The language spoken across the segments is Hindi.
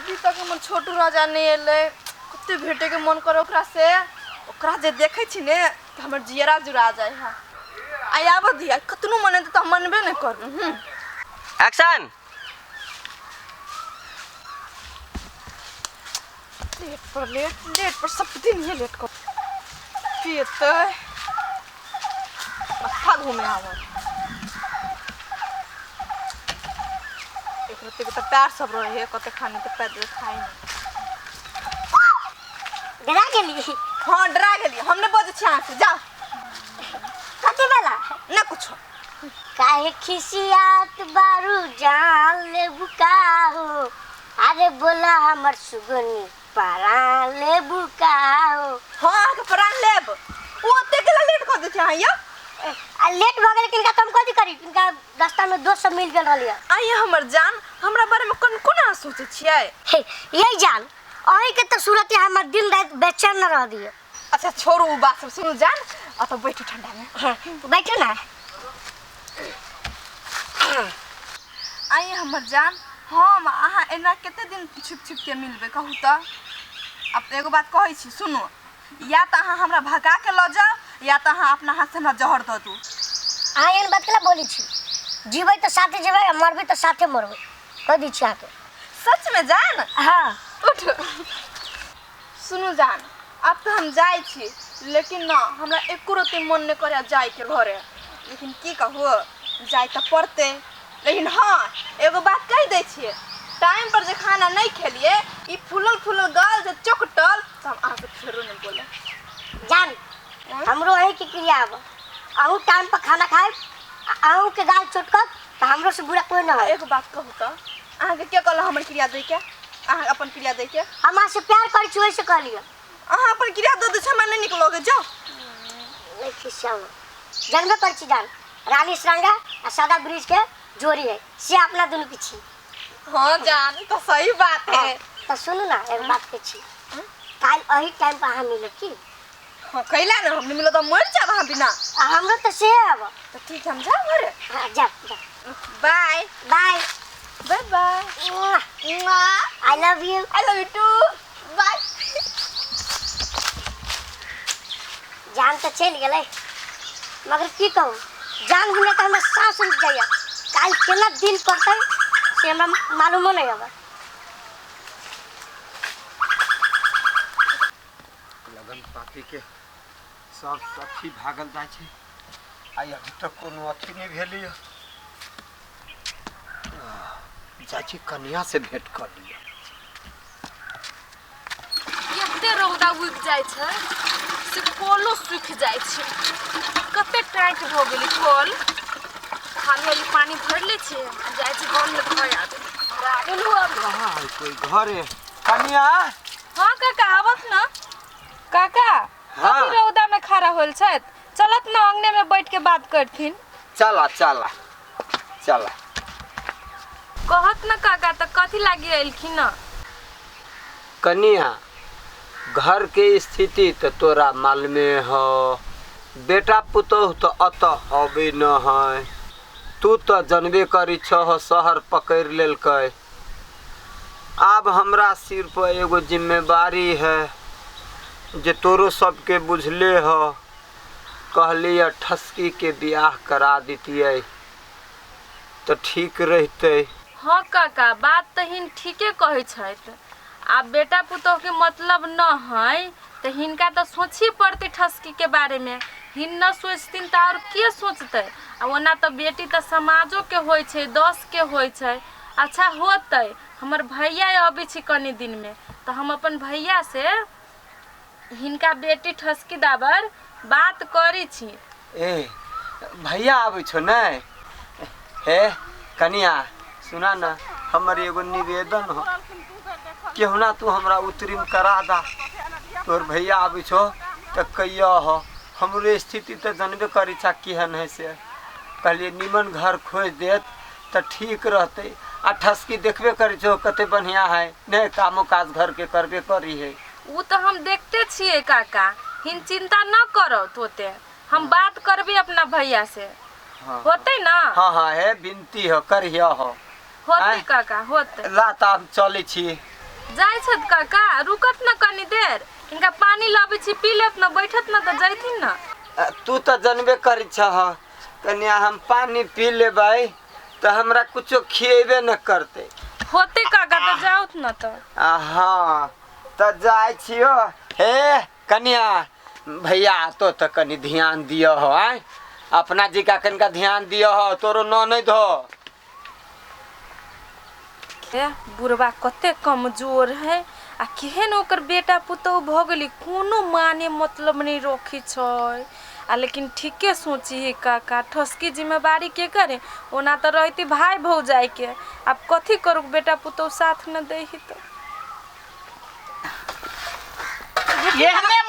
अभी तक हमर छोटू राजा नहीं एले। कते भेटे के मन करे ओकरा से। ओकरा जे देखे छी ने त हमर जियरा जुड़ा जाय है। आई आब दिया कतनो मने त मनबे न कर। एक्शन। लेट पर सब दिन ये लेट कर। पीते मथा घूमे हमर। एक रत्ते के त प्यार सब रहे कते खाने त पैदल खाई नहीं। डरा गेली। हां डरा गेली। हमने बजे छां से जा। कते वाला ना कुछ। काहे खिसियात बारू जान ले बुका हो। अरे बोला हमर सुगनी परान ले बुका हो। हां के परान लेब। ओ ओते के लेट कर दे छां या। आ लेट भ गेल किनका तुम कथि करी। किनका रास्ता में दोस्त सब मिल गेल रहलिए। आई हमर जान हमरा बारे में कोन सोचे छियै। यही जान अही के त सूरत हमर दिन रात बेचैन न रह दिए। अच्छा छोड़ू उ बात सब सुन जान। आ तो बैठो ठंडा में। बैठो ना। आई हमर जान हम आहा एना कते दिन छुप के मिलबे कहू त। अब एगो बात कहै छी सुनो। या त अहाँ हमरा भगा के ल जाओ या त अहाँ अपना हाथ से हमरा जहर द दू। एहन बात केला बोली छी। जीबै त साथे जेबै मरबै त साथे मरबै। कह दी छी आके। सच में जान। हां उठ। सुनो जान अब तो हम जाय छी लेकिन ना हमरा एको रति मन नहीं करे जाय के घरे। लेकिन की कहू जाय त पड़ते। लेकिन हाँ एगो बात कह दे छी टाइम पर जे खाना नहीं खेलिए ई फूलल गाल जे चोकटल तो हम आके फेरो नहीं बोले। जान हमरो अही के क्रिया अब आहू टाइम पर खाना खाए आहू के गाल चोटकत त हमरो से बुरा कोई ना है। एक बात कहू त अहाँ के कहला हमर क्रिया दे के अहाँ अपन क्रिया दे के हमरा से प्यार करै छी ओइसे कहलिए। अहाँ अपन क्रिया दे छ मैं नहीं निकलोगे जाओ। नहीं खिसियाओ जानबे कर छी जान रानी सरंगा आ सादा ब्रिज के जोड़ी है से अपना दोनों के छी। हां जान तो सही बात है। तो सुनो ना एक बात के छी काल अही टाइम पर हम मिले की। हां कैला ना हम मिलो तो मर जा वहां बिना। हमरो तो से अब तो ठीक हम जा घरे। हां जा जा। Bye bye bye bye. I love you too. Bye. जान तो चल गेलै मगर की कहूँ जान गुने तो हमें सांस रुक जाइए। काल केना दिन पड़ते से हमरा मालूम नहीं होगा। लगन पाती के सब साथी भागल जाय छै। आई अभी तक कोनो अथी नहीं भेली है। जाय छी कन्या से भेंट कर लिया। एते रौदा उग जाय छै से कलो सूख जाय छै। कते टाइट हो गेली कल। खाली पानी भर ले छे जाय छै घर में धोय आबे। रागेलु अब कहां है कोई घरे कन्या। हां काका आवत ना। काका हाँ। कथी रौदा में खड़ा होल छै चलत ना अंगने में बैठ के बात करथिन। चला चला चला कहत ना काका त कथी लागी आइलखिन ना। कन्या घर के स्थिति तो तोरा मालूमे हो। बेटा पुतोह तो अत हबे न है। तू तो जनबे करी छह शहर पकड़ लेलकै। अब हमरा सिर पर एगो जिम्मेवारी है जे तोरो सबके बुझले हो। कहलिए ठसकी के बियाह करा दीतिए तो ठीक रहते। हाँ काका बात तो हिन ठीके कहे छथि। आ बेटा पुतोह के मतलब न है तो हिनका तो सोची पड़ते ठसकी के बारे में। हिन न सोचथिन तो और के सोचते। आ ओना तो बेटी तो समाजो के होय छै 10 के होय छै। अच्छा होते हमर भैया अभी छी कनी दिन में तो हम अपन भैया से हिनका बेटी ठसकी दाबर बात करी छी। ए भैया आबै छो नै। हे कन्या सुना ना हमर एगो निवेदन हो केहुना तू हमरा उतरिम करा दा। तोर भैया आबै छो त कहिया हो हमरे स्थिति तो जानबे करी छा केहन है से। कहलिए निमन घर खोज देत त ठीक रहते। आ ठसकी देखबे करी छो कते बढ़िया है ने कामो काज घर के करबे करी है। वो तो हम देखते छिए काका हिन चिंता न करो तोते हम बात करबे अपना भैया से। हाँ होते ना। हाँ हाँ है बिनती हो करिया हो होते काका होते। ला त हम चले छी जाय छत काका रुकत न कनी देर इनका पानी लाबे छी पी लेत न बैठत न त जैथिन न। तू तो जनबे करी छ कन्या हम पानी पी लेबै तो हमरा कुछो खिएबे न करते होते काका त जाउत न त। हाँ तो जाय छियो। हे कन्या भैया तो कनी ध्यान दियो हो आय अपना जी का कनका ध्यान दियो हो तोरो ननद हो। ए बुढ़वा कते कमजोर है आ केहन ओकर बेटा पुतौ भ गेली कोनो माने मतलब नहीं रखी छै आ लेकिन ठीके सोची है काका ठसकी जिम्मेवारी के करे ओना तो रहती भाई भौजाई के अब कथी करू बेटा पुतौ साथ न दे ही तो येहने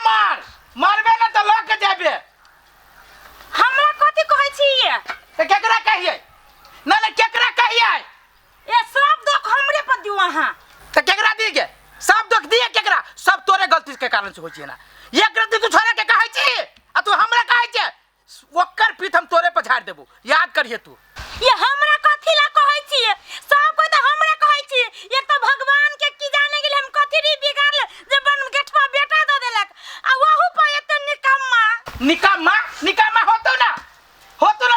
मार मारबे न त लग के जाबे। हमरा कथी कहै छी ये त केकरा कहिए न केकरा कहिए ए सब दुख हमरे पर दियो अहाँ त केकरा दी के सब दुख दिए केकरा सब तोरे गलती के कारण से होई छै ना एक गलती तू छोरा के कहै छी आ तू हमरा कहै छै ओकर पीठ हम तोरे पर झाड़ देबो याद करिए तू। ये हमरा कथी ला कहै छी सब कोई त हमरा कहै छी एक त भगवान के की जाने गेल हम कथी री बिगाड़ले जे बन गेठवा बेटा द देलक आ वहु पर एते निकम्मा होतो ना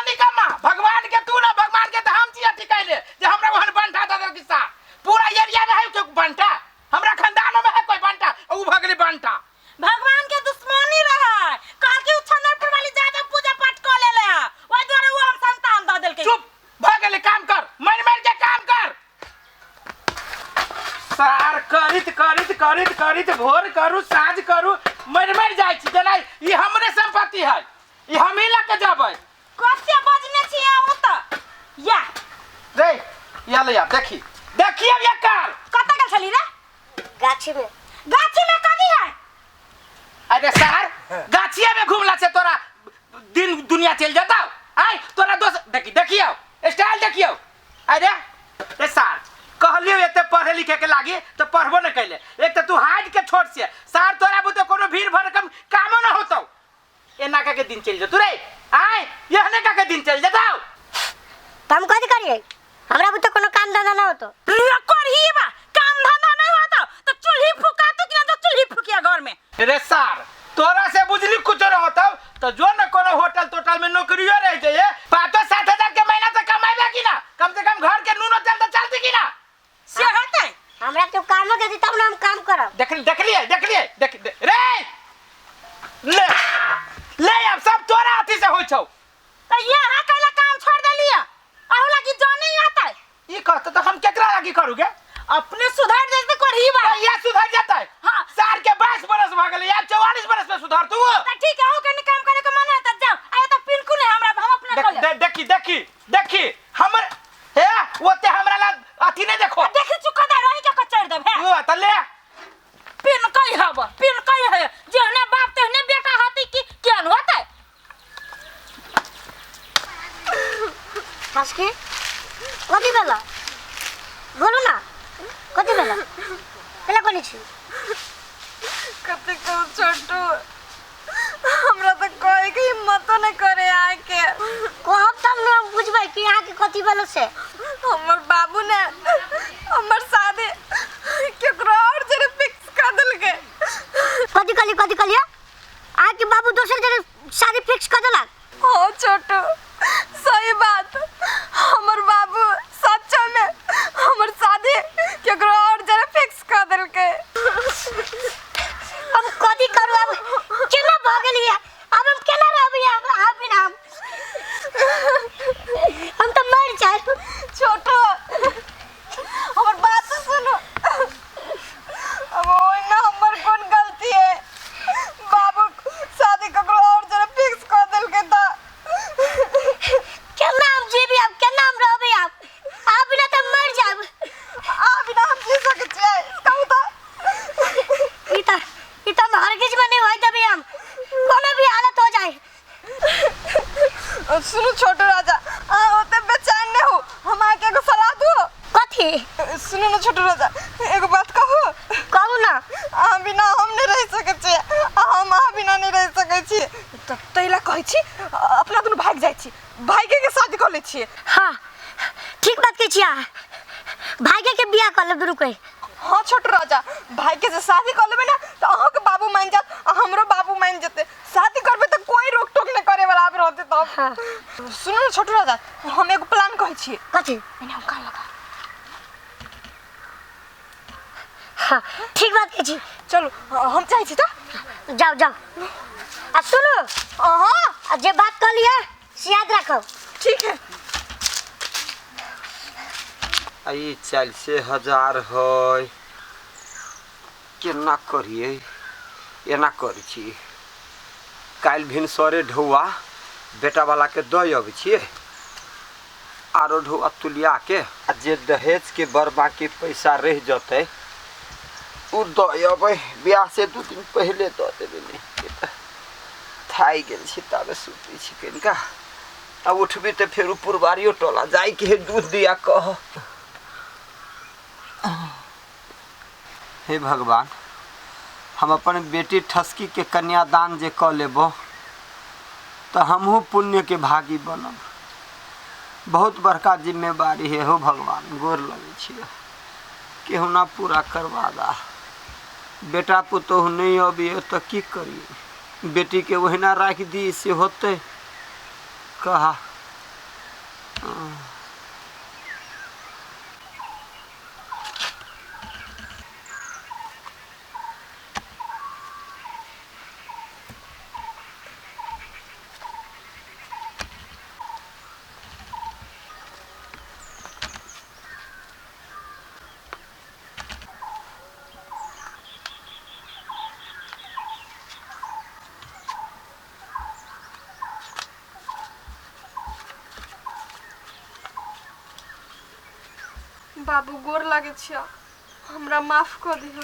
निकम्मा भगवान के तू ना भगवान के त हम छी अथी कहले जे हमरा वहन बंटा द देल किस्सा पूरा एरिया में है कोई बंटा हमरा खानदान में है कोई बंटा उ भगली बंटा भगवान के दुश्मनी रहा काल के उछनर वाली ज्यादा पूजा पाठ क लेले है ओइ द्वारा वो हम संतान द देल के चुप भगले काम कर मर के काम कर सार करित भोर करू साँझ करू मर जाय छी जना ई हमरे संपत्ति है ई हम ही लेके जाबै कते बजने छी आहू त या रे या ले या देखिए ये कार कत गेल छली रे गाछी में कथी है अरे सार गाछिया में घूमला से तोरा दिन दुनिया चल जाता आई तोरा दोस्त देखियो स्टाइल देखियो। अरे ए सार कहलियो एते पढ़े लिखे के लागी तो पढ़बो न कैले एक तो तू हाइट के छोट से सार तोरा बुते कोनो भीड़ भड़कम काम न होतो एना का के दिन चल जतु रे आई यहने का के दिन चल जाताओ हम कथी करिए हमरा बुते कोनो काम धंधा ना होतो करही बा काम धंधा नहीं होता तो चूल्ही फुका तो कि ना तो चूल्ही फुकिया घर में। रे सार तोरा से बुझली कुछ न होता तो जो न कोनो होटल टोटल में नौकरियो रह जाए 5-7 के महीना तक कमाइबे कि ना कम से कम घर के नून तेल तो चलती कि ना से होते हमरा तो काम दे दी तब ना हम काम करब। देख लिए रे ले अब सब तोरा अथी से होई छौ तो यहाँ कैला काम छोड़ देलिए आहू लगी जो नहीं आता है ई कहत तो हम केकरा लगी करूगे अपने सुधार जैसे करही बा ये सुधर जाता है। हाँ। सार के 22 बरस भ गेलै अब 44 बरस में सुधर तू तो ठीक है आहू के काम करे के मन है त जाओ आए तो बिल्कुल नहीं हमरा हम अपने कर ले देखी हमर हे ओते हमरा ला अथी नहीं देखो देखि चुकदा रही के कचर दे भे ओ त ले पिन कई है जेहने बाप तेहने बेटा होती कि केन होता है हसके कथी भेला बोलू ना कथी भेला केला कोनी छी कते को छोटू हमरा तो कोई के हिम्मत न करे आए के कहब तब ना बुझबै कि यहाँ के कथी भेलो से हमर बाबू ने हमर शादी केकरो और जरे फिक्स कर देल के कथी कहलिया आ के बाबू दोसर जगह शादी फिक्स कर देलक। हो छोटू सही बात हमर बाबू सच में हमर शादी केकरो और जरे फिक्स कर देल के हम कथी करू अब केना भ गेलिए अब हम केना रहबै आप बिना हम तो मर जाए। छोटू हमर बात तो सुनो अब ओइ ना हमर कोन गलती है बाबू शादी ककरो और जरा फिक्स कर देल के त केना हम जीबी अब केना हम रहबै आप बिना तो मर जाब बिना हम जी सके छै कहू त ई त हरगिज में नहीं होय देबे हम कोनो भी हालत हो जाए। सुनो छोटू राजा होते बेचैन न हो हम आके एगो सलाह दो कथी सुनो ना छोटू राजा एगो बात कहू कहू ना बिना हम नहीं रह सके छी हम बिना नहीं रह सके छी त तैला कहै छी अपना दुनु भाग जाय छी भाई के शादी कर ले छी। हाँ ठीक बात कहै छी भाई के बियाह कर ले दुरु कहे। हाँ छोटू राजा, भाई के से शादी कर लेबे ना तो अहाँ के बाबू मान जात आ हमरो बाबू मान जते। शादी करबे तो कोई रोक टोक नहीं करे वाला रहते तब। हाँ। सुनो ना छोटू राजा, हम एगो प्लान कहै छिए। कथी? एने हम कान लगा। हाँ ठीक बात कह छी। चलो हम चाहे छी तो जाओ जाओ। आ सुनो, हाँ जे बात कर लिया से याद रखो। ठीक है। आई 40,000 है केना करिए एना करै छी काल्हि भिनसरे ढौआ बेटा वाला के दऽ अबै छियै आरो ढौआ तुलिया के आ जे दहेज के बर बाकी पैसा रह जतै उ दऽ अबै बियाह से 2 दिन पहले दऽ देबै नहीं थाई गेल छी ताबे सुतै छी कनिका आ उठबी तऽ फेर पुरबारियो टोला जाय के दूध दिया कह। हे भगवान, हम अपन बेटी ठसकी के कन्यादान जे क लेबो तो हमहू पुण्य के भागी बनब। बहुत बड़का जिम्मेवारी है हो भगवान, गोर लगे छियै केहुना पूरा करवा दा। बेटा पुतोह नहीं अबिए तो की करिए, बेटी के वहीना राख दी से होते कहा। बाबू गोर लागे छिया, हमरा माफ कर दिहा।